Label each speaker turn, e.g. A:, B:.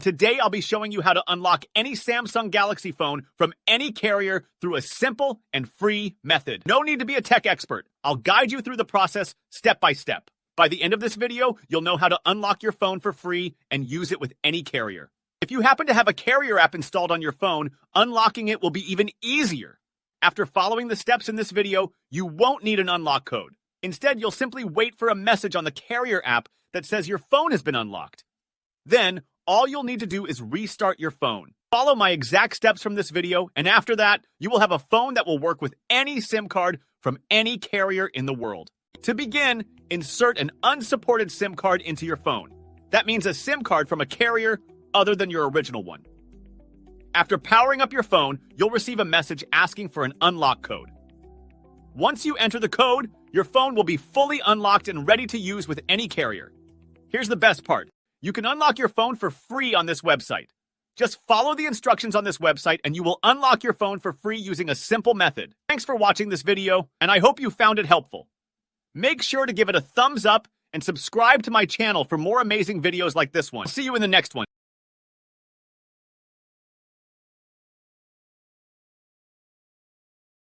A: Today, I'll be showing you how to unlock any Samsung Galaxy phone from any carrier through a simple and free method. No need to be a tech expert. I'll guide you through the process step by step. By the end of this video, you'll know how to unlock your phone for free and use it with any carrier. If you happen to have a carrier app installed on your phone, unlocking it will be even easier. After following the steps in this video, you won't need an unlock code. Instead, you'll simply wait for a message on the carrier app that says your phone has been unlocked. Then, all you'll need to do is restart your phone. Follow my exact steps from this video, and after that, you will have a phone that will work with any SIM card from any carrier in the world. To begin, insert an unsupported SIM card into your phone. That means a SIM card from a carrier other than your original one. After powering up your phone, you'll receive a message asking for an unlock code. Once you enter the code, your phone will be fully unlocked and ready to use with any carrier. Here's the best part. You can unlock your phone for free on this website. Just follow the instructions on this website and you will unlock your phone for free using a simple method. Thanks for watching this video, and I hope you found it helpful. Make sure to give it a thumbs up and subscribe to my channel for more amazing videos like this one. See you in the next one.